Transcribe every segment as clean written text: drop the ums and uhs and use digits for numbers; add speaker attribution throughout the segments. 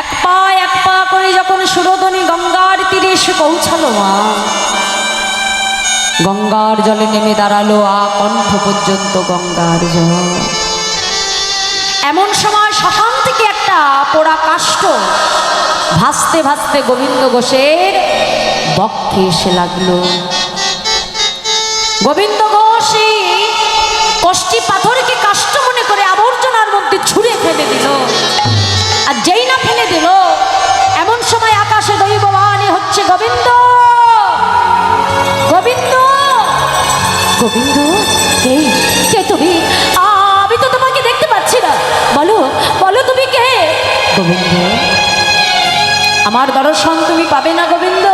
Speaker 1: এক পা করে যখন সুরধনী গঙ্গার তীরে এসে পৌঁছালো মা, গঙ্গার জলে নেমে দাঁড়ালো কণ্ঠ পর্যন্ত গঙ্গার জল। এমন সময় শ্মশান থেকে একটা পোড়া কাষ্ঠ ভাসতে ভাসতে গোবিন্দ ঘোষের বক্ষে এসে লাগলো। গোবিন্দ ঘোষ কষ্টি পাথরকে কাষ্ঠ মনে করে আবর্জনার মধ্যে ছুঁড়ে ফেলে দিল। আর যেই না ফেলে দিল, এমন সময় আকাশে দৈববাণী হচ্ছে, গোবিন্দ গোবিন্দ গোবিন্দ, কে কে তুমি? আমি তো তোমাকে দেখতে পাচ্ছি না, বলো বলো তুমি কে? গোবিন্দ, আমার দর্শন তুমি পাবে না গোবিন্দ,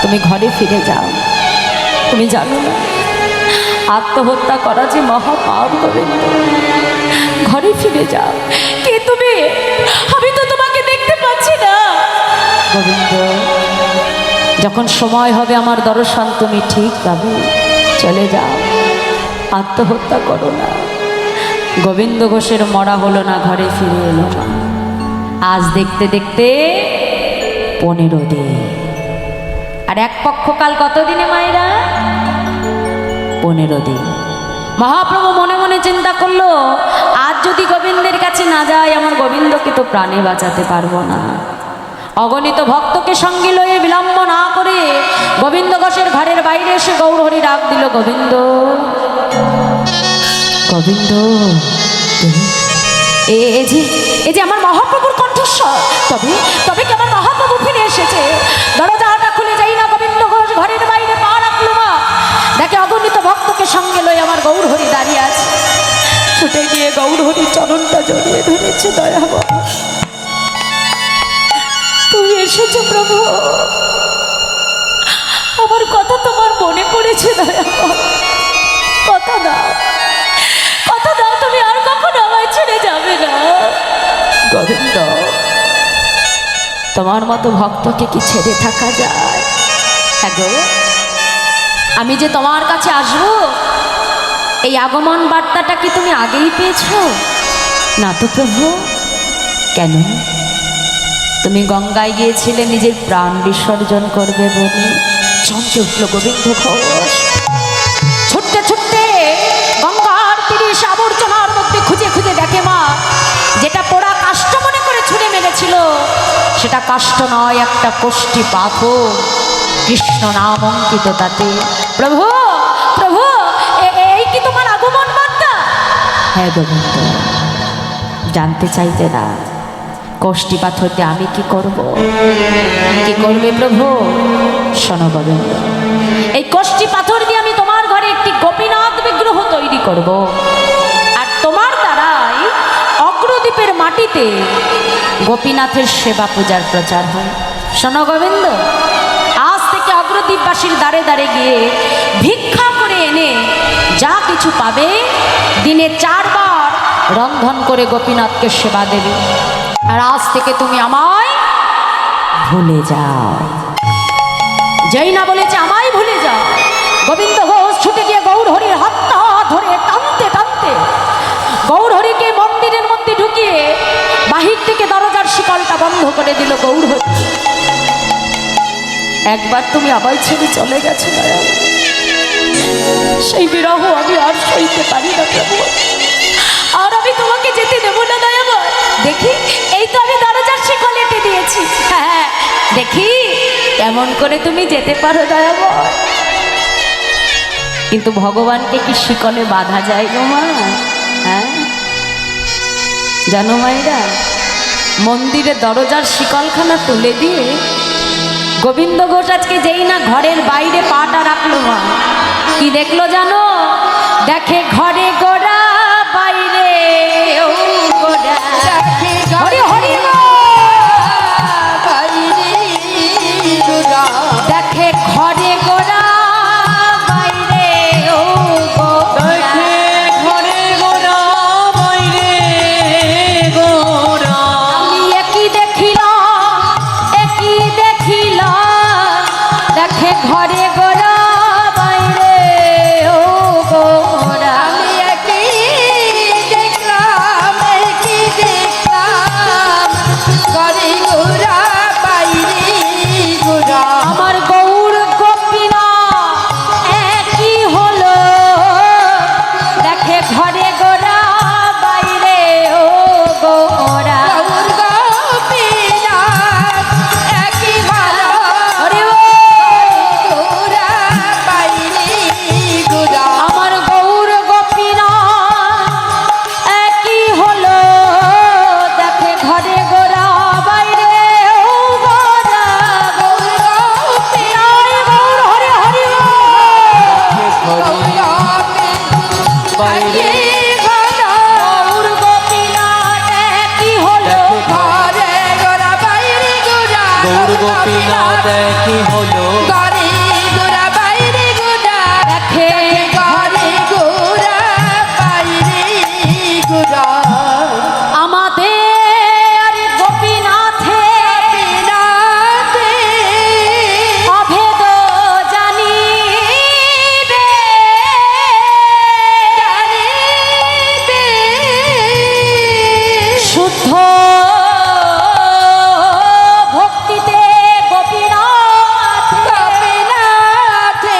Speaker 1: তুমি ঘরে ফিরে যাও। তুমি জানো না আত্মহত্যা করা যে মহাপাপ গোবিন্দ, ঘরে ফিরে যাও। কে তুমি? আমি তো তোমাকে দেখতে পাচ্ছি না। গোবিন্দ, যখন সময় হবে আমার দর্শন তুমি ঠিক পাবে, চলে যাও, আত্মহত্যা করো না। গোবিন্দ ঘোষের মরা হলো না, ঘরে ফিরে এলো না। আজ দেখতে দেখতে 15 দিন। আর এক পক্ষকাল কতদিনে মায়েরা? 15 দিন। মহাপ্রভু মনে মনে চিন্তা করলো, আজ যদি গোবিন্দের কাছে না যায়, আমার গোবিন্দকে তো প্রাণে বাঁচাতে পারবো না। অগণিত ভক্তকে সঙ্গে লয়ে বিলম্ব না করে গোবিন্দ ঘোষের ঘরের বাইরে এসে গৌরহরি ডাক দিল, গোবিন্দ গোবিন্দ। এ যে আমার মহাপ্রভুর কণ্ঠস্বর। তবে তবে কি আমার মহাপ্রভু ফিরে এসেছে? দরজাটা খুলে যাই না, গোবিন্দ ঘোষ ঘরের বাইরে পা রাখলো মা, দেখে অগণিত ভক্তকে সঙ্গে লয়ে আমার গৌরহরি দাঁড়িয়ে আছে। ছুটে গিয়ে গৌরহরির চরণটা জড়িয়ে ধরেছে। দয়াবহ, তুমি এসেছো প্রভু, আমার কথা তোমার মনে পড়েছে। দয়াবহ, কথা দাও, কথা দাও, তুমি আর কখনো আমায় ছেড়ে যাবে না। গোবিন্দ, তোমার মতো ভক্তকে কি ছেড়ে থাকা যায়? হ্যাঁ গো, আমি যে তোমার কাছে আসবো, এই আগমন বার্তাটা কি তুমি আগেই পেয়েছো? না তো প্রভু। কেন? তুমি গঙ্গায় গিয়েছিলে নিজের প্রাণ বিসর্জন করবে বলে। চমকে উঠল গোবিন্দ ঘোষ, ছুটতে ছুটতে গঙ্গার তীরে আবর্জনার মধ্যে খুঁজে খুঁজে দেখে মা, যেটা পোড়া কাষ্ঠ মনে করে ছুঁড়ে মেরেছিল, সেটা কাষ্ঠ নয়, একটা কষ্টি পাথর, কৃষ্ণ নাম অঙ্কিত তাতে। প্রভু প্রভু, এই কি তোমার আগমন বার্তা? হ্যাঁ গোবিন্দ। জানতে চাইতে না কষ্টি পাথর দিয়ে আমি কি করব? কি করবে প্রভু? শোনো গোবিন্দ, এই কষ্টি পাথর দিয়ে আমি তোমার ঘরে একটি গোপীনাথ বিগ্রহ তৈরি করব, আর তোমার দ্বারাই অগ্রদ্বীপের মাটিতে গোপীনাথের সেবা পূজার প্রচার হয়। শোনো গোবিন্দ, আজ থেকে অগ্রদ্বীপবাসীর দ্বারে দ্বারে গিয়ে ভিক্ষা করে এনে যা কিছু পাবে, দিনে 4 বার রন্ধন করে গোপীনাথকে সেবা দেবে। আর আজ থেকে তুমি আমায় ভুলে যাও। যেই না বলেছে আমায় ভুলে যাও, গোবিন্দ ঘোষ ছুটে গিয়ে গৌরহরির হাতটা ধরে টানতে টানতে গৌরহরিকে মন্দিরের মধ্যে ঢুকিয়ে বাহির থেকে দরজার শিকলটা বন্ধ করে দিল। গৌরহরি, একবার তুমি আমায় ছেড়ে চলে গেছো দয়া, সেই বিরহ আমি আর সইতে পারি না প্রভু, আর আমি তোমাকে যেতে দেবো না দয়াময়। দেখি, এই তো আমি দরজার শিকল এঁটে দিয়েছি। হ্যাঁ দেখি কেমন করে তুমি যেতে পারো দয়াময়। কিন্তু ভগবানকে কি শিকলে বাঁধা যায় গো মা? হ্যাঁ জানো মায়েরা, মন্দিরে দরজার শিকলখানা তুলে দিয়ে গোবিন্দ ঘোষ আজকে যেই না ঘরের বাইরে পাটা রাখলো মা, কি দেখলো জানো? দেখে ঘরে গোড়া, বাইরে ও গোড়া, হরি হরি দেখে ঘরে গোড়া, বাইরে ও গোড়া, ঘরে গোড়া, বাইরে গোড়া। আমি একই দেখিলাম, একই দেখিলাম, দেখে ঘরে গোড়া, বাইরে ও গোড়া। আমি একই
Speaker 2: করে গোরা বাইরে গোরা
Speaker 1: আমার গৌর গোপীনা একই হলো দেখে ঘরে গোরা বাইরে ও গোরা
Speaker 2: গৌর গোপীনাথ একই ভালো
Speaker 1: ওরে ও
Speaker 2: গোরা বাইরে গোরা
Speaker 1: আমার গৌর গোপীনা একই হলো দেখে ঘরে গোরা বাইরে ও গোরা
Speaker 2: গৌর গোপীনাথ
Speaker 1: গৌর হরে হরে
Speaker 2: বাইরে ভালো
Speaker 1: গৌর গোপীনাথ একই হলো
Speaker 2: ঘরে গোরা বাইরে গোরা
Speaker 3: গৌর গোপীনাথ কি হলো
Speaker 2: ঘরে গোরা বাইরে গোরা
Speaker 1: দেখে
Speaker 2: ঘরে গোরা বাইরে গোরা
Speaker 1: আমাদের গোপীনাথে
Speaker 2: বিনাতে
Speaker 1: অভেদ জানিবে
Speaker 2: জানিবে
Speaker 1: শুদ্ধ ভক্তিতে গোপীনাথ
Speaker 2: গোপীনাথে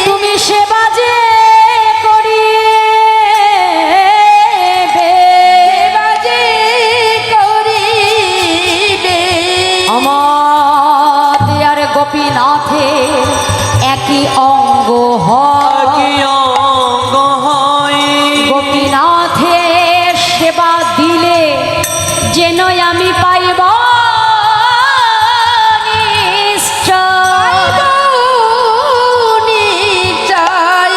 Speaker 1: তুমি সেবা যে করিবে
Speaker 2: বাজে করিবে
Speaker 1: আমাদের গোপীনাথে একই অঙ্গ হয়
Speaker 3: কি অঙ্গ হয়
Speaker 1: গোপীনাথে সেবা দিলে যেন আমি পাইব নিশ্চয়।
Speaker 2: নিশ্চয়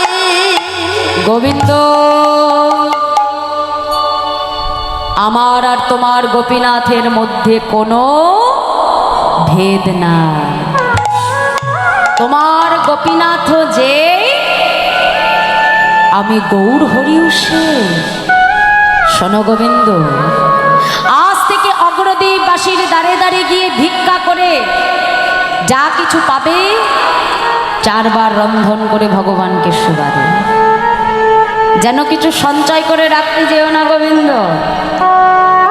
Speaker 1: গোবিন্দ আমার আর তোমার গোপীনাথের মধ্যে কোনো ভেদ নাই তোমার গোপীনাথ যে আমি গৌর হরিও সে শোনো গোবিন্দ আজ থেকে অগ্রদ্বীপবাসীর দ্বারে দ্বারে গিয়ে ভিক্ষা করে যা কিছু পাবে 4 বার রন্ধন করে ভগবানকে সেবা দেবে যেন কিছু সঞ্চয় করে রাখতে যেও না গোবিন্দ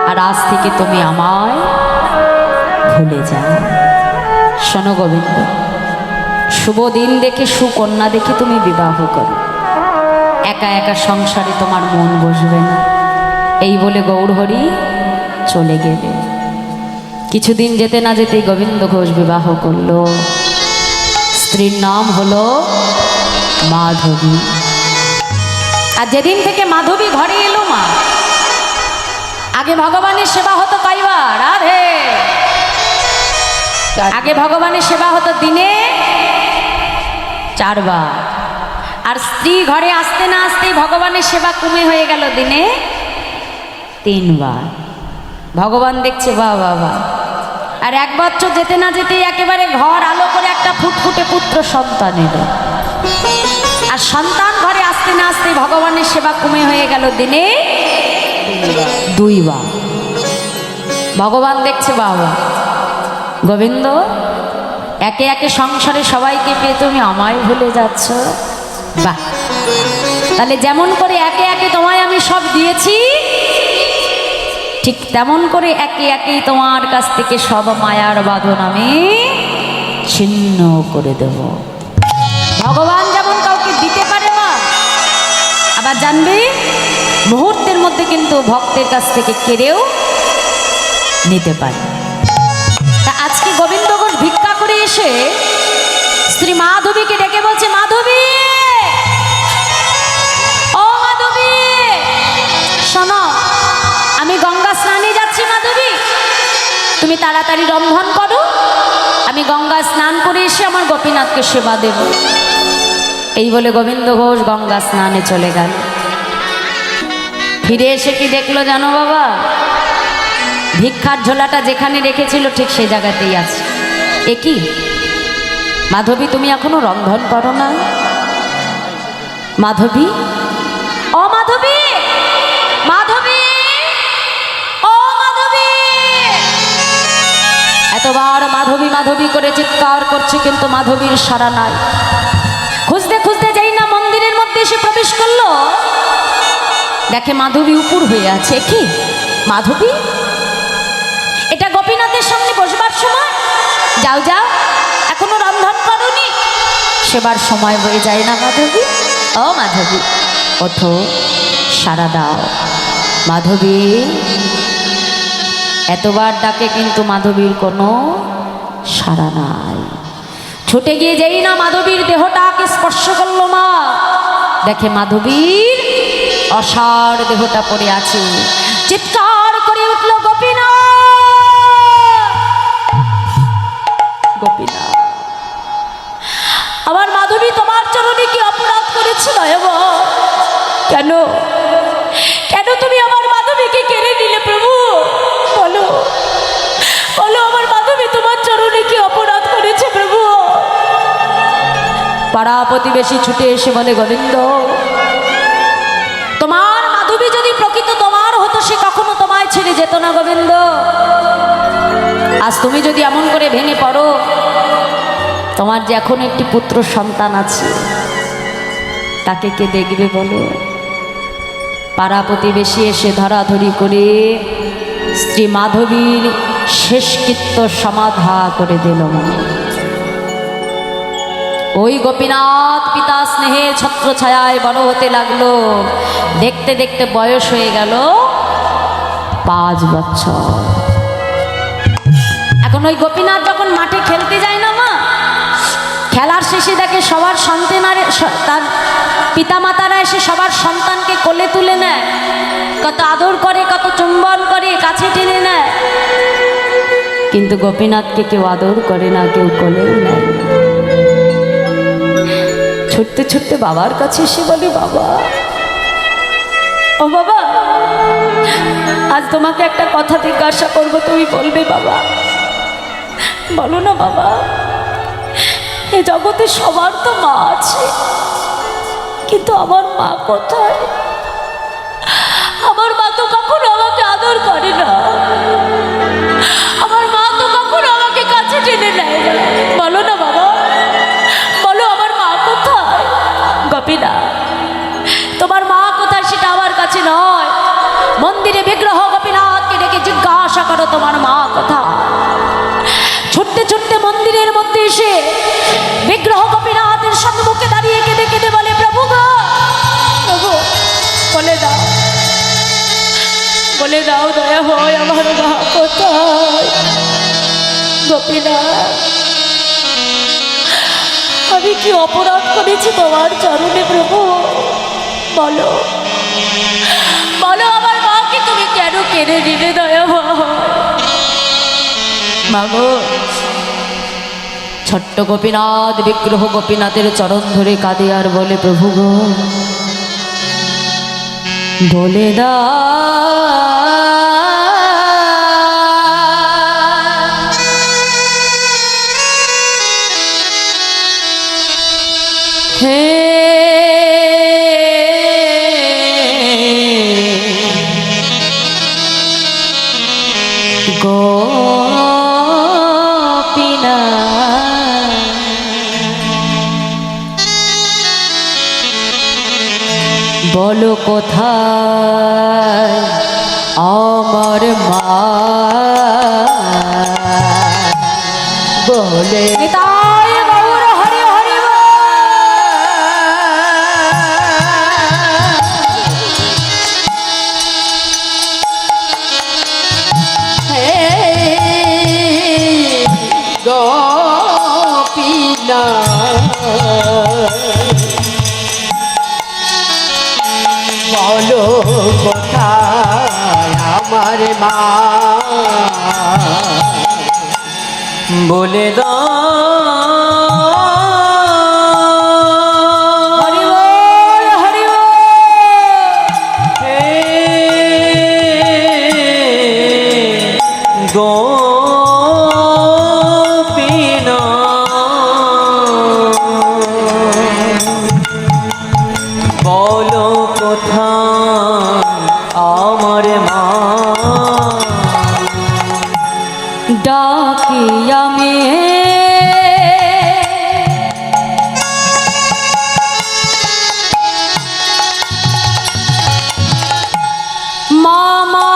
Speaker 1: আর আজ থেকে তুমি আমায় ভুলে যাও শোনো গোবিন্দ শুভ দিন দেখে সুকন্যা দেখে তুমি বিবাহ করো একা একা সংসারে তোমার মন বসবে না এই বলে গৌরহরি চলে গেলে কিছুদিন যেতে না যেতেই গোবিন্দ ঘোষ বিবাহ করলো স্ত্রীর নাম হলো মাধবী আর যেদিন থেকে মাধবী ঘরে এলো মা আগে ভগবানের সেবা হতো কয়বার রাধে আগে ভগবানের সেবা হতো দিনে 4 বার আর স্ত্রী ঘরে আসতে না আসতেই ভগবানের সেবা কমে হয়ে গেল দিনে 3 বার ভগবান দেখছে বাহ বাহ বাহ আর 1 বছর যেতে না যেতেই একেবারে ঘর আলো করে একটা ফুটফুটে পুত্র সন্তান এলো আর সন্তান ঘরে আসতে না আসতেই ভগবানের সেবা কমে হয়ে গেল দিনে 2 বার ভগবান দেখছে বাবা গোবিন্দ একে একে সংসারে সবাইকে পেয়ে তুমি আমায় ভুলে যাচ্ছ বাহ তাহলে যেমন করে একে একে তোমায় আমি সব দিয়েছি ঠিক তেমন করে একে একেই তোমার কাছ থেকে সব মায়ার বাঁধন আমি ছিন্ন করে দেব ভগবান যেমন কাউকে দিতে পারে না আবার জানবি মুহূর্তের মধ্যে কিন্তু ভক্তের কাছ থেকে কেড়েও নিতে পারে তা আজকে গোবিন্দ ঘোষ ভিক্ষা করে এসে শ্রী মাধবীকে ডেকে বলছে মাধবী ও মাধবী শোনো আমি গঙ্গা স্নানে যাচ্ছি মাধবী তুমি তাড়াতাড়ি রন্ধন করো আমি গঙ্গা স্নান করে এসে আমার গোপীনাথকে সেবা দেব এই বলে গোবিন্দ ঘোষ গঙ্গা স্নানে চলে গেল ফিরে এসে কি দেখলো জানো বাবা ভিক্ষার ঝোলাটা যেখানে রেখেছিল ঠিক সেই জায়গাতেই আছে এ কি মাধবী তুমি এখনো রন্ধন করো না মাধবী ও মাধবী মাধবী ও মাধবী এতবার মাধবী মাধবী করে চিৎকার করছে কিন্তু মাধবীর সাড়া নাই খুঁজতে খুঁজতে যাই না মন্দিরের মধ্যে এসে প্রবেশ করলো দেখে মাধবী উপর হয়ে আছে কি মাধবী এটা গোপীনাথ যাও যাও, এখনো রন্ধন করনি, সেবার সময় হয়ে যায় না মাধবী? ও মাধবী, ওঠো, সাড়া দাও। মাধবী, এতবার ডাকে কিন্তু মাধবীর কোনো সাড়া নাই। ছুটে গিয়ে যেই না মাধবীর দেহটাকে স্পর্শ করলো মা, দেখে মাধবীর অসার দেহটা পড়ে আছে। চিৎকার করে উঠল গোপীনাথ, গোপীনাথ, আমার মাধবী তোমার চরণে কি অপরাধ করেছিল? কেন কেন তুমি আমার মাধবীকে কেড়ে নিলে প্রভু? বলো বলো, আমার মাধবী তোমার চরণে কি অপরাধ করেছে প্রভু? পাড়া প্রতিবেশী ছুটে এসে বলে, গোবিন্দ, তোমার মাধবী যদি প্রকৃত তোমার হতো সে কখনো তোমায় ছেড়ে যেত না গোবিন্দ। আজ তুমি যদি এমন করে ভেঙে পড়ো, তোমার যে এখন একটি পুত্র সন্তান আছে, তাকে কে দেখবে বলো? পাড়া প্রতিবেশী এসে ধরাধরি করে স্ত্রী মাধবীর শেষকৃত্য সমাধা করে দিল। ওই গোপীনাথ পিতা স্নেহে ছত্র ছায়ায় বড় হতে লাগলো। দেখতে দেখতে বয়স হয়ে গেল 5 বছর। এখন ওই গোপীনাথ যখন মাঠে খেলতে যায় না মা, খেলার শেষে দেখে সবার সন্তানারে, তার পিতামাতারা এসে সবার সন্তানকে কোলে তুলে নেয়, কত আদর করে, কত চুম্বন করে, কাছে টেনে নেয়। কিন্তু গোপীনাথকে কেউ আদর করে না, কেউ কোলেও নেয় না। ছুটতে ছুটতে বাবার কাছে এসে বলে, বাবা, ও বাবা, আজ তোমাকে একটা কথা জিজ্ঞাসা করবো, তুমি বলবে বাবা? বলো না বাবা। এ জগতে সবার তো মা আছে, কিন্তু আমার মা কোথায়? আমার মা তো কখনো আমাকে আদর করে না, আমার মা তো কখনো আমাকে কাছে টেনে নেয় না। বলো না বাবা, বলো আমার মা কোথায়? গোপীনাথ, তোমার মা কোথায় সেটা আমার কাছে নয়, মন্দিরে বিগ্রহ গোপীনাথকে ডেকে জিজ্ঞাসা করো তোমার মা কোথায়। ছুটতে ছুটতে মন্দিরের মধ্যে এসে বিগ্রহ গোপীনাথের সম্মুখে দাঁড়িয়ে কেঁদে কেঁদে বলে, প্রভু গো, প্রভু, বলে দাও, বলে দাও, দয়া হয়, আমার মা কোথায়? গোপীনাথ, আমি কি অপরাধ করেছি তোমার চরণে প্রভু? বলো বলো, আমার মাকে তুমি কেন কেড়ে নিলে? দয়া হয়। মাগো, ছোট্ট গোপীনাথ বিগ্রহ গোপীনাথের চরণ ধরে কাঁদে আর বলে, প্রভু গো, বলে দা হে গোপীনাথ, বলো কোথায় আমার মা? বলে তাই গৌর হরি হরি
Speaker 2: গোপীনাথ, বলো কোথায় আমার মা?
Speaker 3: বলে দাও।
Speaker 1: হরি বল, হরি বল।
Speaker 3: হে গোপীনাথ, বলো কোথায় আমার মা?
Speaker 1: ডাকি আমি মামা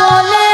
Speaker 1: বলে,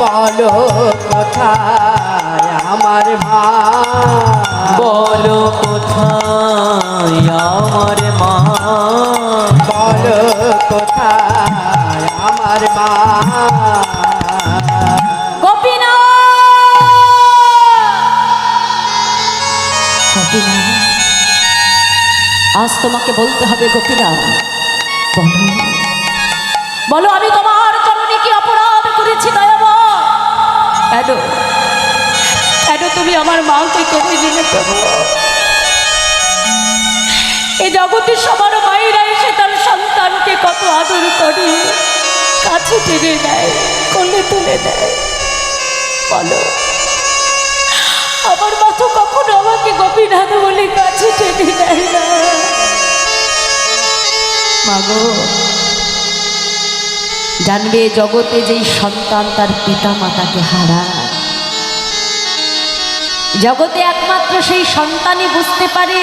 Speaker 2: বলো কোথায় আমার মা
Speaker 3: বলো কোথায় আমার মা
Speaker 2: বলো কোথায় আমার মা
Speaker 1: গোপীনাথ গোপীনাথ আজ তোমাকে বলতে হবে গোপীনাথ বলো বলো আমি তোমার চরণে কি অপরাধ করেছি দয়াময় কেন কেন তুমি আমার মাকে কেড়ে নিলে প্রভু এই জগতে সবার মায়েরা এসে তার সন্তানকে কত আদর করে কাছে টেনে নেয় কোলে তুলে দেয় বলো আমার মা তো কখনো আমাকে গোপীনাথ বলে কাছে টেনে নেয় না মাগো জানবে জগতে যেই সন্তান তার পিতা মাতাকে হারায় জগতে একমাত্র সেই সন্তানই বুঝতে পারে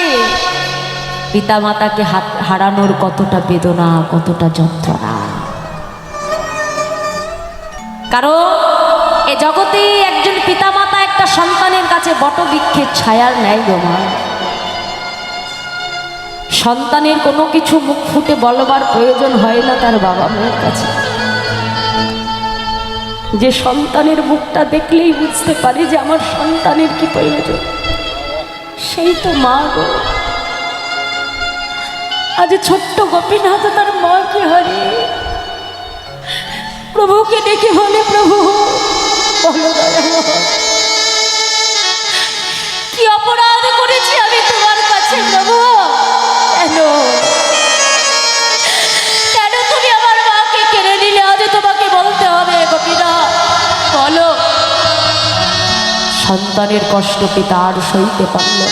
Speaker 1: পিতা মাতাকে হারানোর কতটা বেদনা কতটা যন্ত্রণা কারণ এ জগতে একজন পিতা মাতা একটা সন্তানের কাছে বটবৃক্ষের ছায়ার ন্যায় গোমা সন্তানের কোনো কিছু মুখ ফুটে বলবার প্রয়োজন হয় না তার বাবা মায়ের কাছে যে সন্তানের মুখটা দেখলেই বুঝতে পারে যে আমার সন্তানের কি প্রয়োজন সেই তো মা গো আজ ছোট্ট গোপীনাথ তার মাকে হারিয়ে প্রভুকে ডেকে বলে প্রভু বলো দয়াময় কি অপরাধ করেছি আমি তোমার কাছে প্রভু কেন কেন তুমি আমার মাকে কেড়ে নিলে আজ তোমাকে বলতে হবে গোপীনাথ বলো সন্তানের কষ্ট পিতা আর সইতে পারল না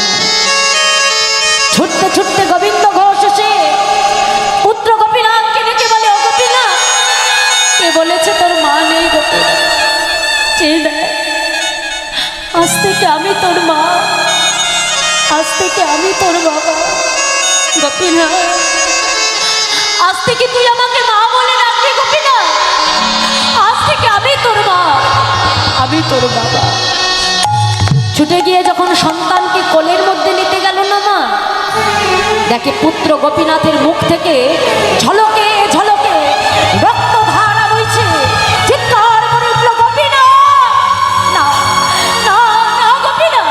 Speaker 1: ছুটতে ছুটতে গোবিন্দ ঘোষ এসে পুত্র গোপীনাথকে ডেকে বলে ও গোপীনাথ কে বলেছে তোর মা নেই গোপীনাথ চেয়ে দেয় আজ থেকে আমি তোর মা আজ থেকে আমি তোর বাবা গোপীনাথ আজ থেকে তুই আমাকে মা বলে ডাকবি গোপীনাথ আজ থেকে আমি তোর মা আমি তোর বাবা ছুটে গিয়ে যখন সন্তানকে কোলের মধ্যে নিতে গেল না মা দেখে পুত্র গোপীনাথের মুখ থেকে ঝলকে ঝলকে রক্তধারা বইছে চিৎকার করে উঠল গোপীনাথ না না না গোপীনাথ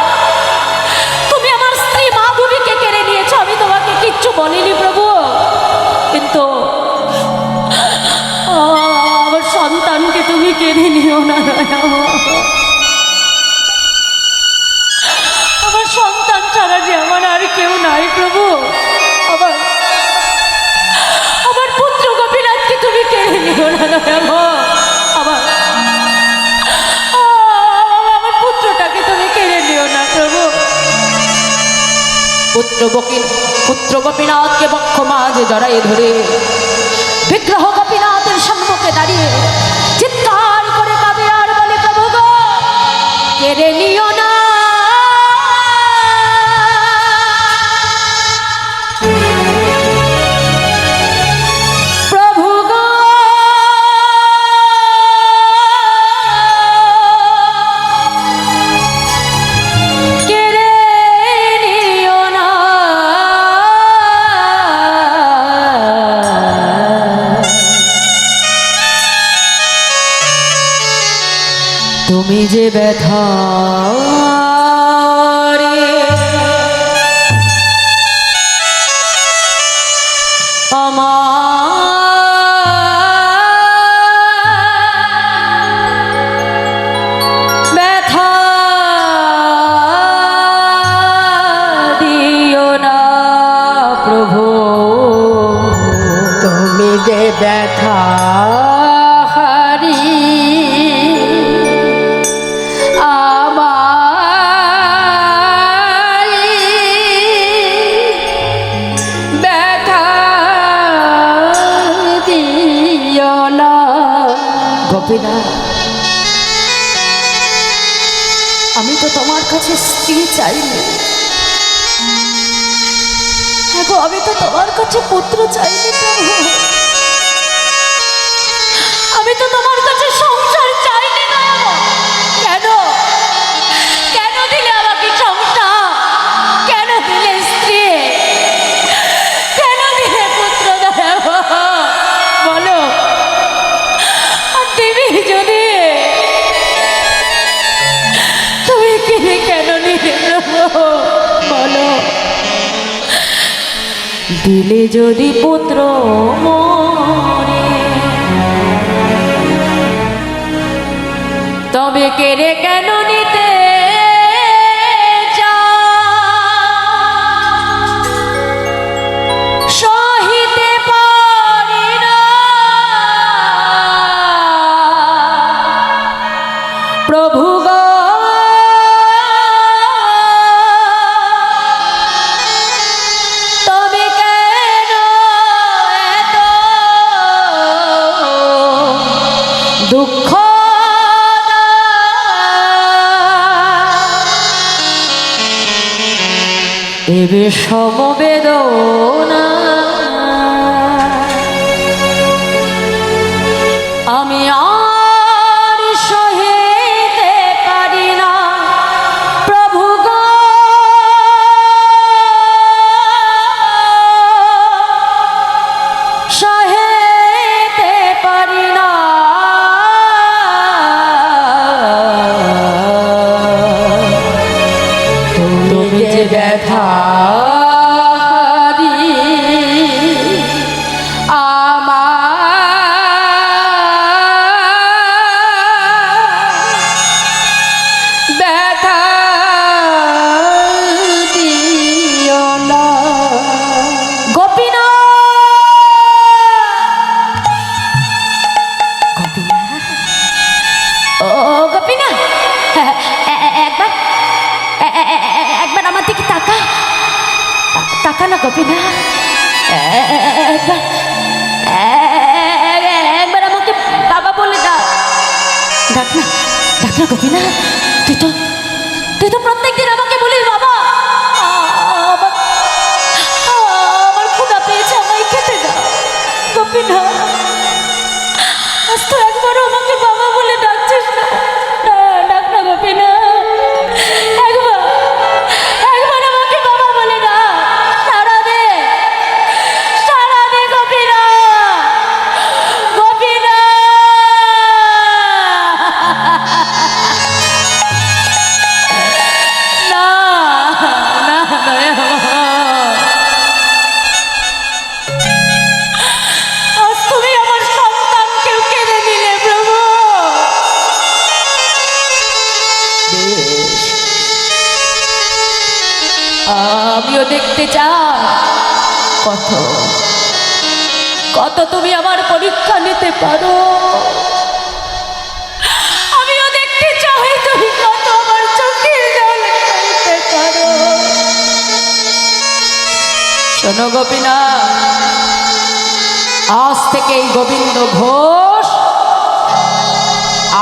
Speaker 1: তুমি আমার স্ত্রী মাধবীকে কেড়ে নিয়েছো আমি তোমাকে কিচ্ছু বলিনি প্রভু কিন্তু আমার সন্তানকে তুমি কেড়ে নিও না আমার সন্তান ছাড়া যে আমার আর কেউ নাই প্রভু আমার পুত্র গোপীনাথকে তুমি কেড়ে নিও না আমার পুত্রটাকে তুমি কেড়ে নিও না প্রভু পুত্র গোপীনাথকে বক্ষ মাঝে জড়াইয়ে ধরে বিগ্রহ গোপীনাথের সম্মুখে দাঁড়িয়ে চিৎকার করে কাঁদে আর বলে প্রভু গো কেড়ে নিও না প্রভু গো কেড়ে নিও না তুমি যে ব্যথা রে আমার ব্যথা দিও না প্রভু
Speaker 2: তুমি যে ব্যথা হারি
Speaker 1: গোপীনাথ আমি তো তোমার কাছে স্ত্রী চাইনি গো আমি তো তোমার কাছে পুত্র চাইনি প্রভু আমি তো তোমার কাছে সংসার চাইনি না দিলে যদি পুত্র মরে, তবে কেড়ে কেন নিতে সহিতে পারি না প্রভু গো, তবে কেন এত দুঃখ এবে সমবেদনা, আমি আর সহিতে পারি না প্রভু গো, সহিতে পারি না।
Speaker 2: তুমি যে ব্যথা ব্যথা দিও না
Speaker 1: গোপীনাথ, ও গোপীনাথ, একবার একবার আমার দিকে তাকা, তাকা না গোপীনাথ, একবার একবার আমাকে বাবা বলে ডাক, ডাক না, ডাক না গোপীনাথ, তুই তো প্রত্যেকদিন আমাকে বলিস বাবা, আমার আমার ক্ষুধা পেয়েছে, আমায় খেতে দাও গোপীনাথ, আজ তো একবারও আমাকে বাবা বলে ডাকছিস না, ডাক না গোপীনাথ, একবার একবার আমাকে বাবা বলে ডাক, সারা দে গোপীনাথ, গোপীনাথ। না না আজ তুমি আমার সন্তানকেও কেড়ে নিলে প্রভু। আমিও দেখতে চাই কত কত তুমি আমার পরীক্ষা নিতে পারো, আমিও দেখতে চাই তুমি কত আমার চোখের জল ফেলতে পারো। শোনো গোপীনাথ, আজ থেকে এই গোবিন্দ ঘোষ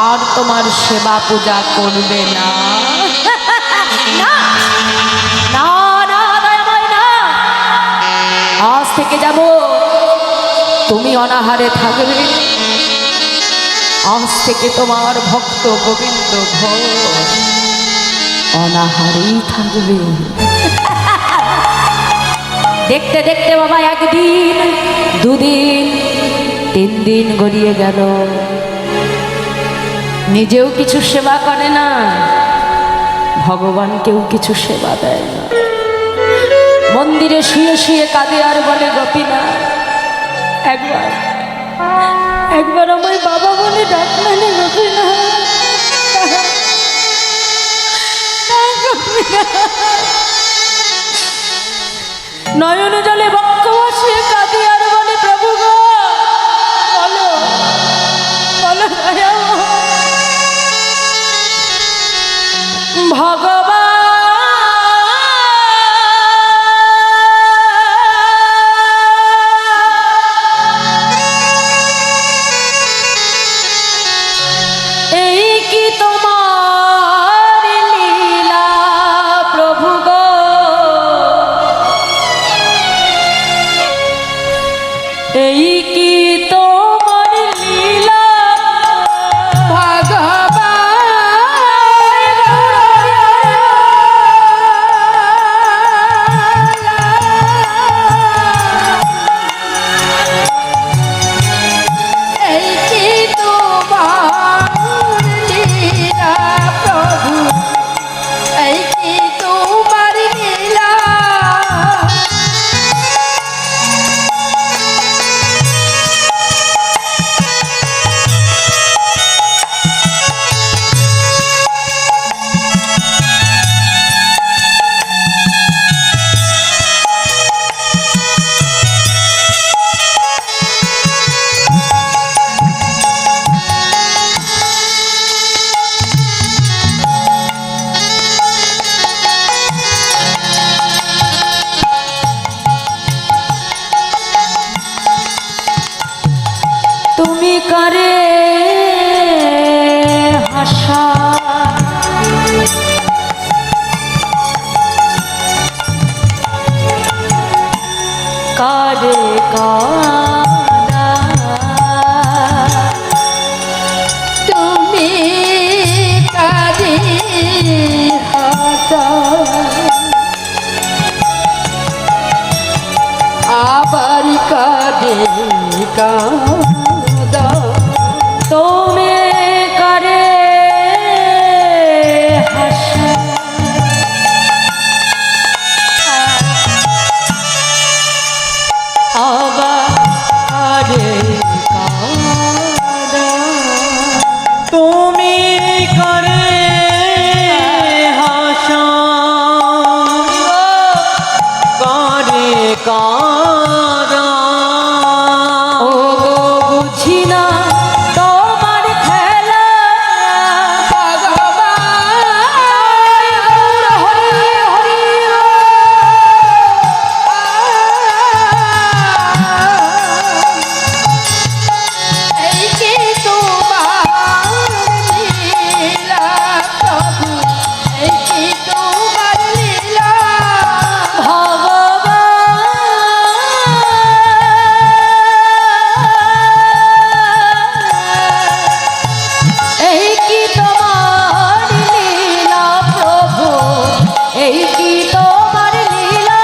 Speaker 1: আর তোমার সেবা পূজা করবে না। না না না দয়াময় না, আজ থেকে যাব তুমি অনাহারে থাকবে, আজ থেকে তোমার ভক্ত গোবিন্দ ঘোষ অনাহারেই থাকবে। দেখতে দেখতে বাবা একদিন, দুদিন, 3 দিন গড়িয়ে গেল, নিজেও কিছু সেবা করে না, ভগবানকেও কিছু সেবা দেয় না, মন্দিরে শুয়ে শুয়ে কাঁদে আর বলে গোপীনাথ একবার একবার আমায় বাবা বলে ডাকলেন গোপীনাথ, নয়ন জলে বক্ষ বসিয়ে কাঁদি আর বলে প্রভু গো, বলো বলো ভগবান, এই কি তোমার লীলা প্রভু গো,
Speaker 2: কাদা
Speaker 1: তুমি করে হাসা
Speaker 2: আবারে কাদা
Speaker 3: তুমি করে হাসা করে কারা
Speaker 1: ও গো বুঝি না তোমার খেলা হরি হরি
Speaker 2: এই কি তোমার লীলা প্রভু এই কি তোমার লীলা
Speaker 1: এই কি তোমার লীলা প্রভু এই কি তোমার লীলা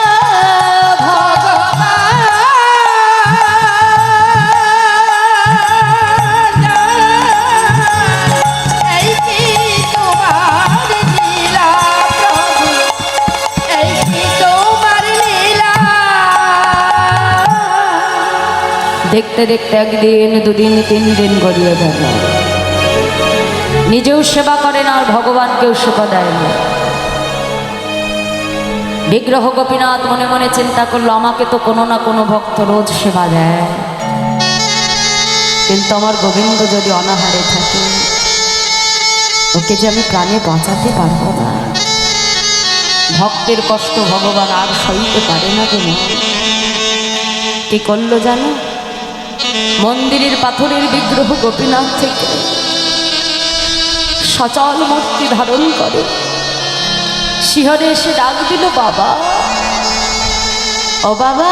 Speaker 2: এই কি তোমার লীলা প্রভু এই কি তোমার লীলা
Speaker 1: দেখতে দেখতে একদিন দুদিন 3 দিন গড়িয়ে গেল নিজেও সেবা করে না আর ভগবানকেও সেবা দেয় না বিগ্রহ গোপীনাথ মনে মনে চিন্তা করলো আমাকে তো কোনো না কোনো ভক্ত রোজ সেবা দেয় কিন্তু আমার গোবিন্দ যদি অনাহারে থাকে ওকে যে আমি প্রাণে বাঁচাতে পারবো না ভক্তের কষ্ট ভগবান আর সইতে পারে না কেন কি করলো জানো মন্দিরের পাথরের বিগ্রহ গোপীনাথ থেকে সচল মূর্তি ধারণ করে শিহরে এসে ডাক দিল বাবা ও বাবা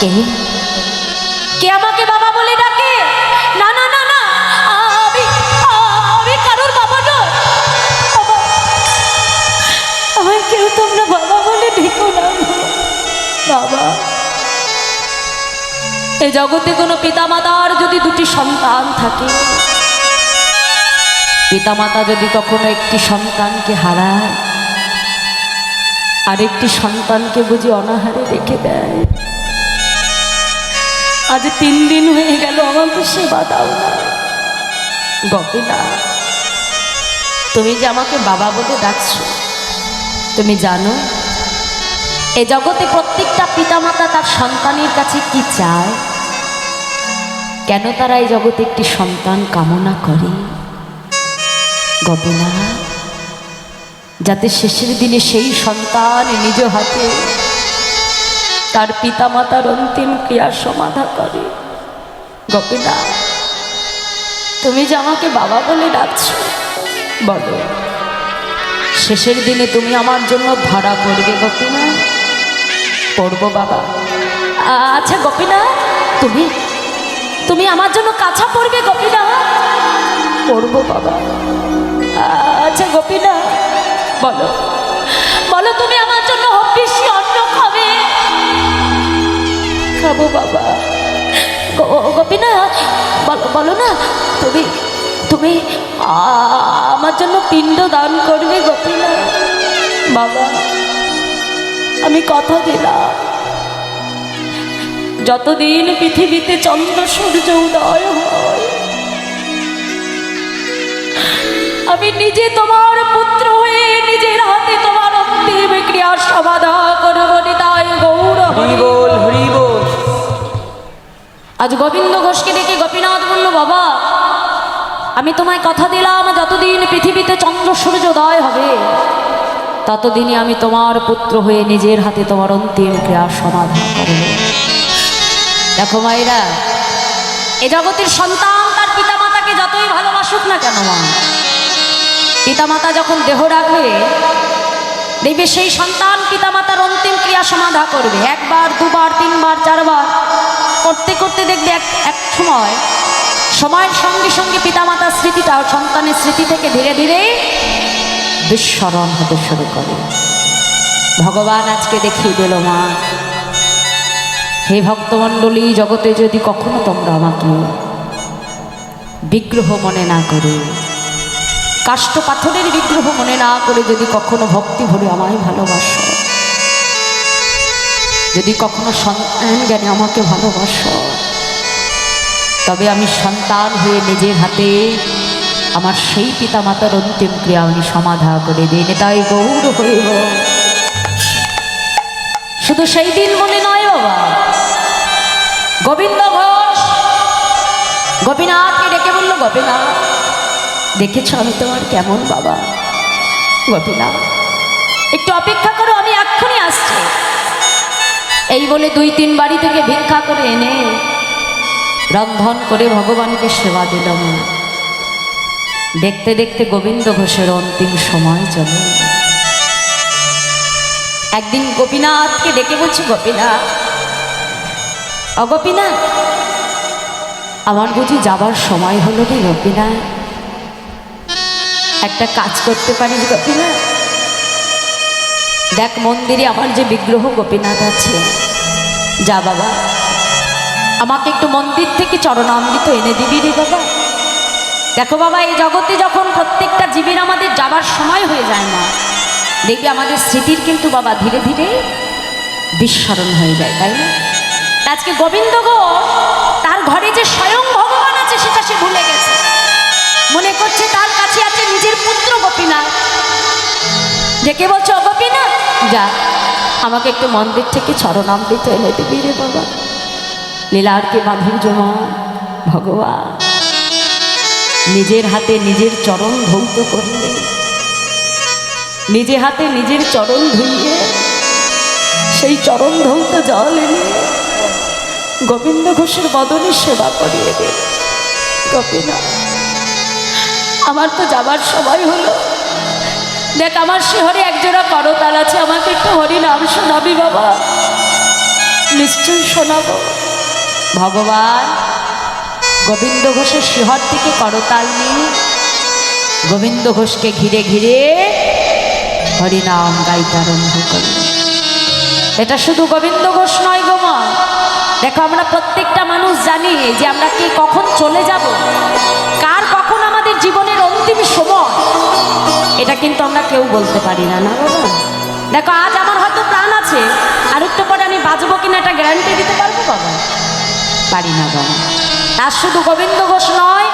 Speaker 1: কে কে আমাকে বাবা বলে ডাকে না না না না আমি কারোর বাবা না বাবা আমায় কেউ তোমরা বাবা বলে ডেকো না বাবা এ জগতে কোনো পিতামাতার যদি 2টি সন্তান থাকে পিতামাতা যদি কখনো একটি সন্তানকে হারায় আরেকটি সন্তানকে বুঝি অনাহারে রেখে দেয় আজ 3 দিন হয়ে গেল আমাকে সেবা দাও না গোপীনা তুমি যে আমাকে বাবা বলে ডাকছো তুমি জানো এ জগতে প্রত্যেকটা পিতামাতা তার সন্তানের কাছে কি চায় কেন তারা এই জগতে একটি সন্তান কামনা করে গোপীনা যাতে শেষের দিনে সেই সন্তান নিজ হাতে তার পিতামাতার অন্তিম ক্রিয়া সমাধা করে গোপীনা তুমি যে আমাকে বাবা বলে ডাকছো বলো শেষের দিনে তুমি আমার জন্য ধরা পড়বে গোপীনা পড়বো বাবা আচ্ছা গোপীনা তুমি তুমি আমার জন্য কাছা পড়বে গোপীনা পড়বো বাবা আচ্ছা গোপীনা বলো বলো তুমি আমার জন্য বেশি অন্ন খাবে খাবো বাবা গোপীনা বলো বলো না তুমি তুমি আমার জন্য পিণ্ড দান করবে গোপীনা বাবা আমি কথা দিলাম যতদিন পৃথিবীতে চন্দ্র সূর্য উদয় হয় আমি নিজে তোমার পুত্র হয়ে নিজের হাতে তোমার অন্তিম ক্রিয়ার সমাধা করব নিতাই গৌর হরি
Speaker 3: বল হরি বল
Speaker 1: আজ গোবিন্দ ঘোষকে ডেকে গোপীনাথ বলল বাবা আমি তোমায় কথা দিলাম যতদিন পৃথিবীতে চন্দ্র সূর্যোদয় হবে ততদিনই আমি তোমার পুত্র হয়ে নিজের হাতে তোমার অন্তিম ক্রিয়ার সমাধান করব দেখো মায়েরা এ জগতের সন্তান তার পিতামাতাকে যতই ভালোবাসুক না কেন মা পিতামাতা যখন দেহ রাখবে দেখবে সেই সন্তান পিতামাতার অন্তিম ক্রিয়া সমাধা করবে 1 বার 2 বার 3 বার 4 বার করতে করতে দেখবে এক সময়ের সঙ্গে সঙ্গে পিতামাতার স্মৃতিটাও সন্তানের স্মৃতি থেকে ধীরে ধীরে বিস্মরণ হতে শুরু করে ভগবান আজকে দেখিয়ে দিল মা হে ভক্তমণ্ডলী, জগতে যদি কখনো তোমরা আমাকে বিগ্রহ মনে না করে, কাষ্ঠ পাথরের বিগ্রহ মনে না করে যদি কখনো ভক্তি ভরে আমায় ভালোবাসো, যদি কখনো সন্তান জ্ঞানে আমাকে ভালোবাসো, তবে আমি সন্তান হয়ে নিজের হাতে আমার সেই পিতামাতার অন্তিম ক্রিয়া আমি সমাধা করে দিই। তাই গৌর হইব। শুধু সেই দিন বলে নয় বাবা, গোবিন্দ ঘোষ গোপীনাথকে ডেকে বলল, গোপীনাথ দেখেছ আমি তোমার কেমন বাবা? গোপীনাথ একটু অপেক্ষা করো, আমি এক্ষুনি আসছি। এই বলে 2-3 বাড়ি থেকে ভিক্ষা করে এনে রন্ধন করে ভগবানকে সেবা দিলাম। দেখতে দেখতে গোবিন্দ ঘোষের অন্তিম সময় চলে। একদিন গোপীনাথকে ডেকে বলছে, গোপীনাথ, অগোপীনাথ আমার বুঝি যাবার সময় হলো রে গোপীনাথ, একটা কাজ করতে পারিস গোপীনাথ? দেখ মন্দিরে আমার যে বিগ্রহ গোপীনাথ আছে, যা বাবা আমাকে একটু মন্দির থেকে চরণামৃত এনে দিবি রে বাবা। দেখো বাবা, এই জগতে যখন প্রত্যেকটা জীবের আমাদের যাবার সময় হয়ে যায় না, দেখবি আমাদের স্মৃতির কিন্তু বাবা ধীরে ধীরে বিস্মরণ হয়ে যায়, তাই না? আজকে গোবিন্দ ঘোষ তার ঘরে যে স্বয়ং ভগবান আছে সেটা সে ভুলে গেছে, মনে করছে তার কাছে আছে নিজের পুত্র গোপীনাথ। ডেকে বলছে, ও গোপীনাথ যা আমাকে একটু মন্দির থেকে চরণামৃত এনে দিবি রে বাবা। লীলার কি মাধুর্যময়! ভগবান নিজের হাতে নিজের চরণ ধৌত করলে, নিজে হাতে নিজের চরণ ধুইয়ে সেই চরণ ধৌত জল এনে গোবিন্দ ঘোষের বদনে সেবা করিয়ে দে। গোপীনাথ আমার তো যাবার সময় হলো, দেখ আমার শিহরে একজোড়া করতাল আছে, আমাকে একটু হরি নাম শোনাবি বাবা? নিশ্চয়ই শোনাবো। ভগবান গোবিন্দ ঘোষের শিহর থেকে করতাল নিয়ে গোবিন্দ ঘোষকে ঘিরে ঘিরে হরিনাম গাইতে আরম্ভ করল। এটা শুধু গোবিন্দ ঘোষ নয় গো মা, দেখো আমরা প্রত্যেকটা মানুষ জানি যে আমরা কে কখন চলে যাব, কার কখন আমাদের জীবনের অন্তিম সময়, এটা কিন্তু আমরা কেউ বলতে পারি না, না বাবা? দেখো আজ আমার হয়তো প্রাণ আছে, আর একটু পরে আমি বাঁচবো কিনা এটা গ্যারান্টি দিতে পারবো বাবা? পারি না বাবা। তার শুধু গোবিন্দ ঘোষ নয়,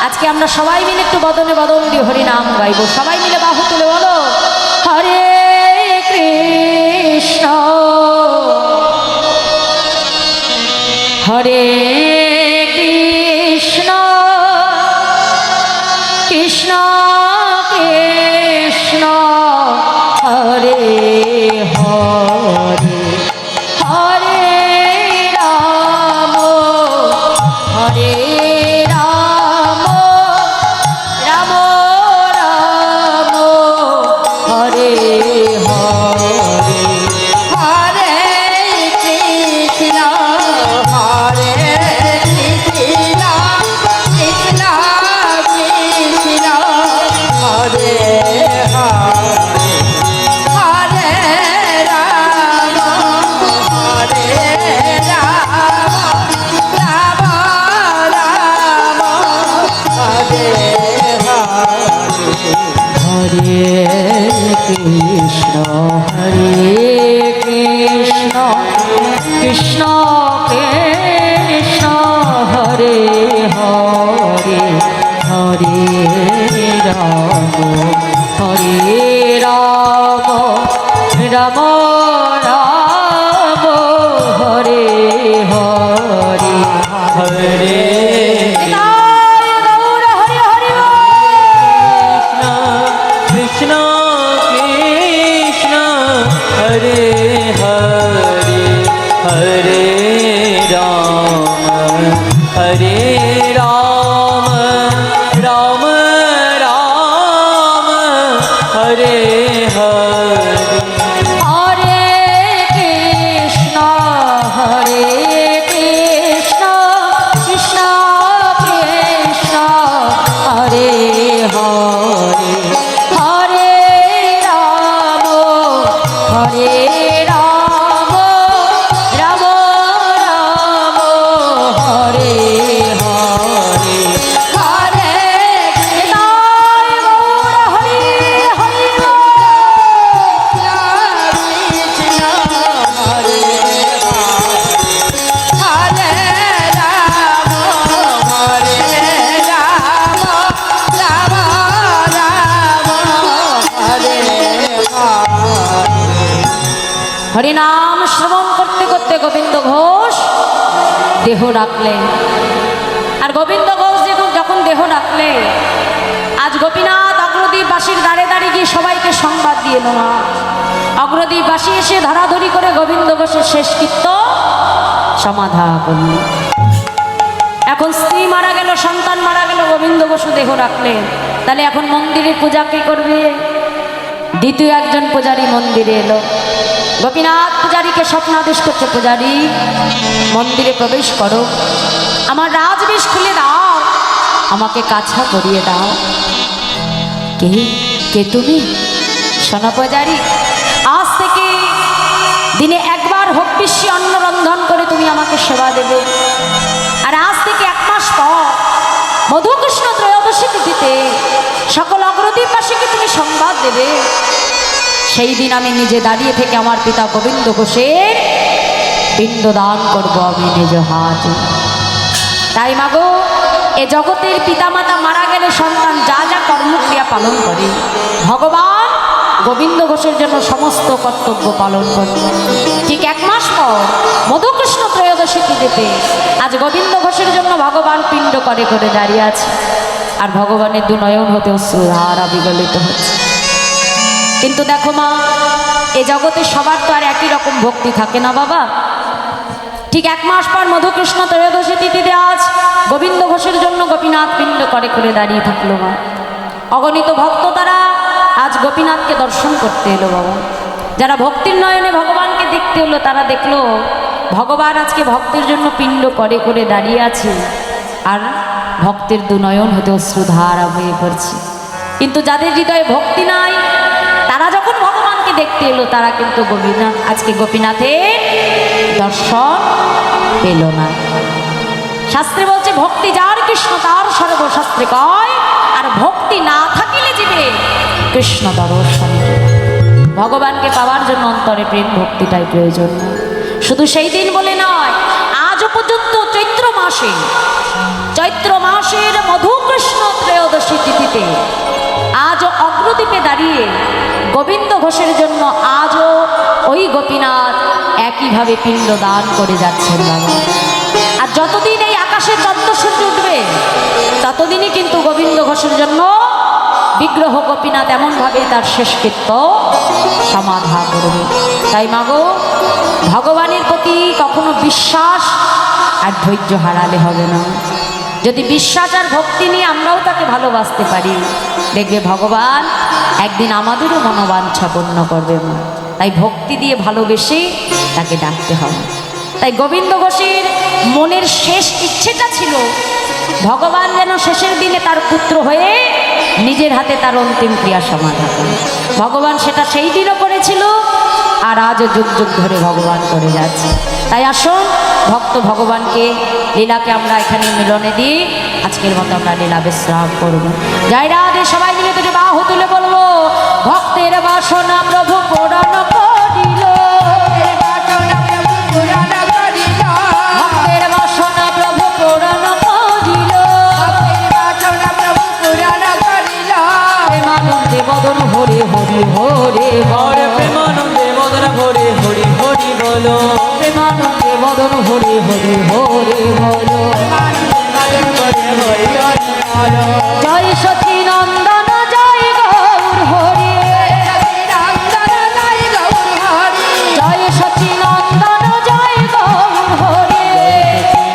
Speaker 1: আজকে আমরা সবাই মিলে একটু বদনে বদন দিয়ে হরিনাম গাইব। সবাই মিলে বাহু তুলে বলো, হরে কৃষ্ণ হরে কৃষ্ণ কৃষ্ণ কৃষ্ণ হরে হরে হরে রাম হরে রাম রাম রাম হরে হরে
Speaker 2: হরে কৃষ্ণ হরে কৃষ্ণ কৃষ্ণ কৃষ্ণ হরে হরে হরে রাম হরে রাম রাম রাম হরে হরে
Speaker 1: কৃষ্ণ কৃষ্ণ কৃষ্ণ হরে হরে হরে রাম রাম রাম হরে হরে
Speaker 3: হরে
Speaker 1: গৌর হরি হরি
Speaker 3: কৃষ্ণ কৃষ্ণ হরে হরে হরে রাম রাম রাম হরে হরে
Speaker 1: হরে কৃষ্ণ কৃষ্ণ কৃষ্ণ হরিনাম শ্রবণ করতে করতে গোবিন্দ ঘোষ দেহ রাখলেন। আর গোবিন্দ ঘোষ যখন দেহ রাখলেন, আজ গোপীনাথ অগ্রদ্বীপবাসীর দাঁড়ে দাঁড়িয়ে গিয়ে সবাইকে সংবাদ দিয়ে নেওয়া। অগ্রদ্বীপবাসী এসে ধরাধরি করে গোবিন্দ ঘোষের শেষকৃত্য সমাধা করল। এখন স্ত্রী মারা গেল, সন্তান মারা গেল, গোবিন্দ ঘোষ দেহ রাখলেন। তাহলে এখন মন্দিরে পূজা কে করবে? দ্বিতীয় একজন পূজারী মন্দিরে এলো। গোপীনাথ পূজারীকে স্বপ্নাদেশ করছে, পূজারী মন্দিরে প্রবেশ করো, আমার রাজবেশ খুলে দাও, আমাকে কাছা করিয়ে দাও। কে কে তুমি? শোনো পূজারী, আজ থেকে দিনে একবার হবিষ্যি অন্ন রন্ধন করে তুমি আমাকে সেবা দেবে। আর আজ থেকে 1 মাস পর মধুকৃষ্ণ ত্রয়োদশী তিথিতে সকল অগ্রদ্বীপবাসীকে তুমি সংবাদ দেবে। সেই দিন আমি নিজে দাঁড়িয়ে থেকে আমার পিতা গোবিন্দ ঘোষের পিণ্ডদান করব আমি নিজ হাতে। তাই মাগো, এ জগতের পিতামাতা মারা গেলে সন্তান যা যা কর্মক্রিয়া পালন করে, ভগবান গোবিন্দ ঘোষের জন্য সমস্ত কর্তব্য পালন করে। ঠিক 1 মাস পর মধুকৃষ্ণ ত্রয়োদশী তিথিতে আজ গোবিন্দ ঘোষের জন্য ভগবান পিণ্ড করে করে দাঁড়িয়ে আছে। আর ভগবানের দুনয়ন হতে অশ্রুধারা বিগলিত হচ্ছে। কিন্তু দেখো মা, এ জগতে সবার তো আর একই রকম ভক্তি থাকে না বাবা। ঠিক 1 মাস পর মধুকৃষ্ণ ত্রয়োদশী তিথিতে আজ গোবিন্দ ঘোষের জন্য গোপীনাথ পিণ্ড করে করে দাঁড়িয়ে থাকলো মা। অগণিত ভক্ত তারা আজ গোপীনাথকে দর্শন করতে এলো বাবা। যারা ভক্তির নয়নে ভগবানকে দেখতে এলো, তারা দেখলো ভগবান আজকে ভক্তের জন্য পিণ্ড করে করে দাঁড়িয়ে আছে। আর ভক্তের দুনয়ন হতে অশ্রুধারা হয়ে পড়ছে। কিন্তু যাদের হৃদয়ে ভক্তি নাই, তারা যখন ভগবানকে দেখতে এলো, তারা কিন্তু আজকে গোপীনাথের দর্শন পেল না। শাস্ত্রে বলছে, ভক্তি যার কৃষ্ণ তার সর্বশাস্ত্রে কয়, আর ভক্তি না থাকিলে জীবে কৃষ্ণ দর্শন। ভগবানকে পাওয়ার জন্য অন্তরে প্রেম ভক্তিটাই প্রয়োজন। শুধু সেই দিন বলে নয়, আজও পর্যন্ত চৈত্র মাসের মধুকৃষ্ণ ত্রয়োদশী তিথিতে আজও অগ্রদ্বীপে দাঁড়িয়ে গোবিন্দ ঘোষের জন্য আজও ওই গোপীনাথ একইভাবে পিণ্ড দান করে যাচ্ছেন বাবা। আর যতদিন এই আকাশে চন্দ্র সূর্য উঠবে, ততদিনই কিন্তু গোবিন্দ ঘোষের জন্য বিগ্রহ গোপীনাথ এমনভাবে তার শেষকৃত্য সমাধা করবে। তাই মাগো, ভগবানের প্রতি কখনো বিশ্বাস আর ধৈর্য হারালে হবে না। যদি বিশ্বাস আর ভক্তি নিয়ে আমরাও তাকে ভালোবাসতে পারি, দেখবে ভগবান একদিন আমাদেরও মনোবাঞ্ছা পূর্ণ করবে। তাই ভক্তি দিয়ে ভালোবেসে তাকে ডাকতে হবে। তাই গোবিন্দ ঘোষের মনের শেষ ইচ্ছেটা ছিল ভগবান যেন শেষের দিনে তার পুত্র হয়ে নিজের হাতে তার অন্তিম ক্রিয়া সমাধা করে। ভগবান সেটা সেই দিনও করেছিল, আর আজও যুগ যুগ ধরে ভগবান করে যাচ্ছে। তাই আসুন ভক্ত ভগবানকে লীলাকে আমরা এখানে মিলনে দিয়ে আজকের মতো আমরা লীলা বিশ্রাম করবো। জয় রাধে। সবাই মিলে দুটো বাহু তুলে বলবো, ভক্তের বাসনা প্রভু পূরণ করিল, ভক্তের বাসনা প্রভু পূরণ করিল, প্রেমানন্দে বদন হরে হরি হরে হরে,
Speaker 3: প্রেমানন্দে বদন হরে হরি হরি বলো,
Speaker 1: প্রেমানন্দে বদন হরে হরি হরে বলো। জয় সতী নন্দন জয় গৌর হরি, জয় সতী নন্দন জয় গৌর হরি,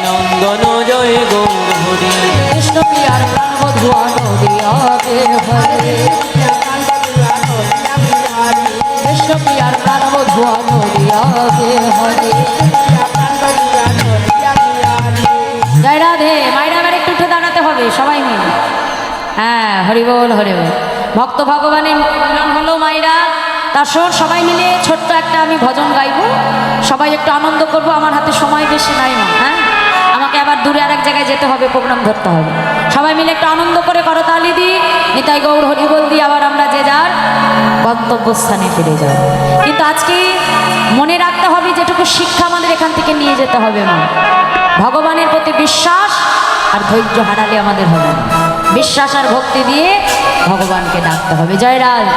Speaker 3: নন্দন জয় গৌর হরি,
Speaker 1: কৃষ্ণ প্রিয়ার প্রাণ বধূ আনন্দিয়াবে হরে, কৃষ্ণ প্রিয়ার প্রাণ বধূ আনন্দিয়াবে হরে। জয় রাধে। মায়েরা এবার একটু উঠে দাঁড়াতে হবে সবাই মিলে। হ্যাঁ, হরি বল হরি বল। ভক্ত ভগবানের মিলন হলো মায়েরা। তার সর সবাই মিলে ছোট্ট একটা আমি ভজন গাইব, সবাই একটু আনন্দ করব। আমার হাতে সময় বেশি নাই মা। হ্যাঁ, আমাকে আবার দূরে আরেক জায়গায় যেতে হবে, প্রোগ্রাম ধরতে হবে। সবাই মিলে একটু আনন্দ করে করতালি দিই, নিতাই গৌর হরি বল দিই, আবার আমরা যে যার গন্তব্যস্থানে ফিরে যাব। কিন্তু আজকে মনে রাখতে হবে, যেটুকু শিক্ষা আমাদের এখান থেকে নিয়ে যেতে হবে মা, ভগবানের প্রতি বিশ্বাস আর ধৈর্য হারালে আমাদের হবে না। বিশ্বাস আর ভক্তি দিয়ে ভগবানকে ডাকতে হবে। জয় রাধে।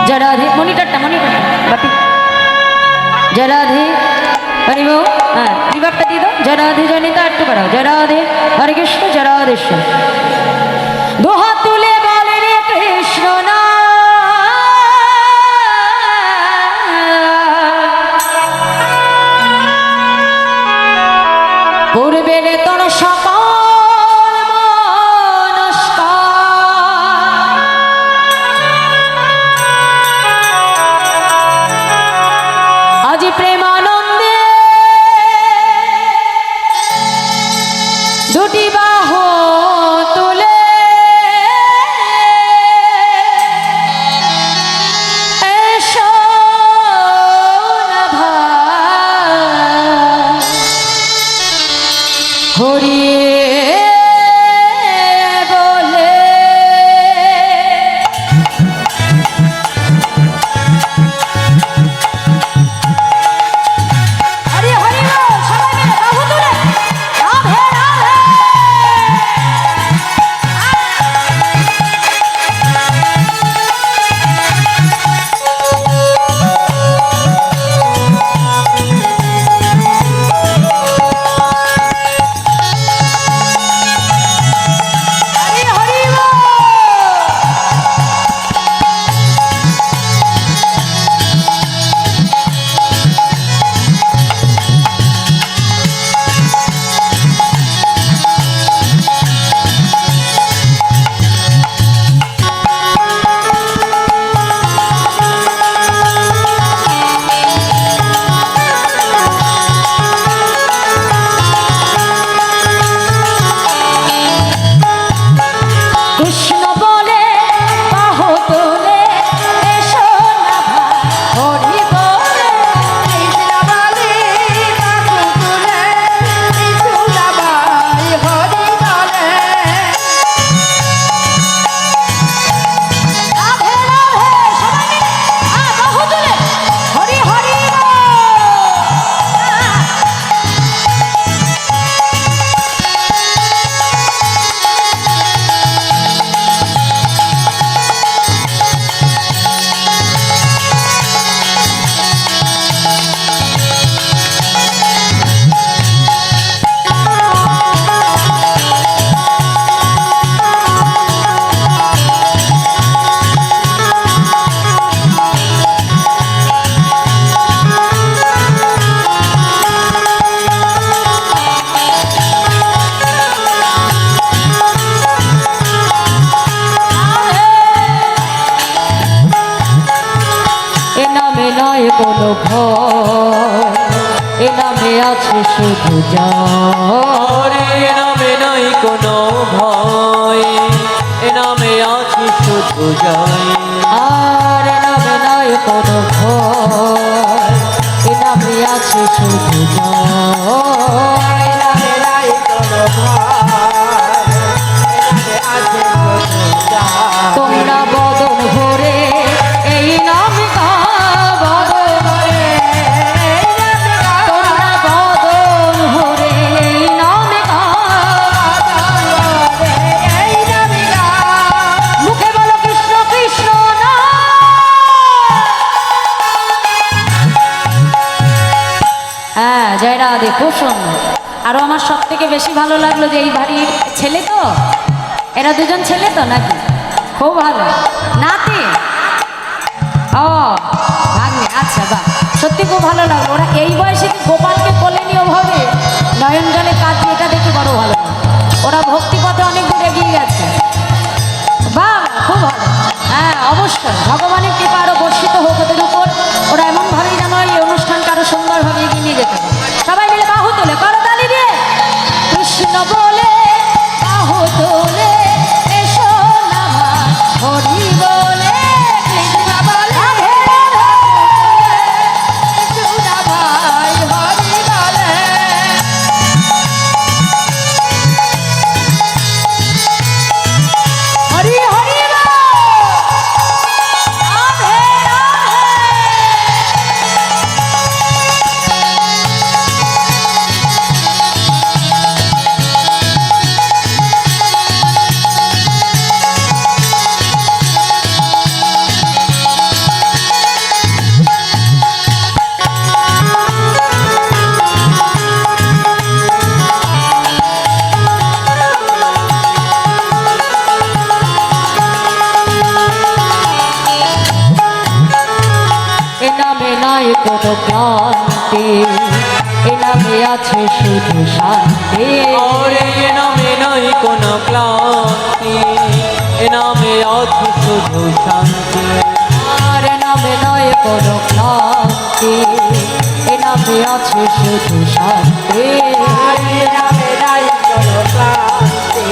Speaker 1: जय राधे मनिटरটা বাপি जय राधे हरि बोल হ্যাঁ রিভাবটা দিয়ে দাও जय राधे জনিতা একটু বাড়াও जय राधे हरे कृष्ण जय राधे दोहा তুলে বলে রে কৃষ্ণ না পূর্বে রে তোর সকল আজ প্রেমানন্দে দুটি বাহু তুলে এসো না ভাই হরিয়ে বলে হরি হরি বল সবাই মিলে বাহু তুলে রাধে রাধে হরি হরি বল কৃষ্ণ বলে বাহু তুলে এসো না ভাই হরি বলে
Speaker 2: কৃষ্ণ বলে বাহু তুলে বিষ্ণুবাই হরি বলে
Speaker 1: রাধে রাধে সবাই মিলে বাহু তুলে হরি হরি বল এ নামে নয় কোনো ভয় এ নামে আছে শুধু জয়
Speaker 3: এ নামে নাই কোনো ভয় এ নামে আছে শুধু জয়
Speaker 1: আর এ নামে নয় কোনো ভয় এ নামে আছে শুধু জয়
Speaker 2: নামে নাই কোনো ভয় নামে আছে শুধু জয়
Speaker 1: তোমরা বদন ভরে এই নাম বদন ভরে তোমরা বদন ভরে এই নাম
Speaker 2: এই নামে
Speaker 1: মুখে বলো কৃষ্ণ কৃষ্ণ না হ্যাঁ জয় রাধে খুব সুন্দর আরো আমার সব থেকে বেশি ভালো লাগলো যে এই বাড়ির ছেলে তো এরা দুজন ছেলে তো নাকি খুব ভালো নাতি ও ভাগ্নে আচ্ছা বাহ সত্যি খুব ভালো লাগলো ওরা এই বয়সে কি গোপালকে কোলে নিয়ে ওভাবে নয়ন জলে কাঁদছে এটা দেখে বড় ভালো লাগলো। ওরা ভক্তিপথে অনেক দূর এগিয়ে গেছে বাহ খুব ভালো হ্যাঁ অবশ্যই ভগবানের কৃপা আরো বর্ষিত হোক ওদের উপর ওরা এমনভাবেই যেন এই অনুষ্ঠানকে আরো সুন্দরভাবে এগিয়ে নিয়ে যেতে পারে সবাই মিলে বাহু তুলে করতালি দিয়ে কৃষ্ণ বলে বাহু তুলে এসো না ভাই হরি বলে
Speaker 2: কৃষ্ণ বলে
Speaker 1: রাধে রাধে
Speaker 2: বিষ্ণুবাই হরি বলে
Speaker 1: নাই কোনো ক্লান্তি, এ নামে আছে শুধু শান্তি।
Speaker 3: ওরে এ নামে নাই কোনো ক্লান্তি, এ নামে আছে শুধু শান্তি।
Speaker 1: আর এ নামে নয় কোনো ক্লান্তি, এ নামে আছে শুধু শান্তি।
Speaker 2: আর এই নামে নাই কোনো ক্লান্তি,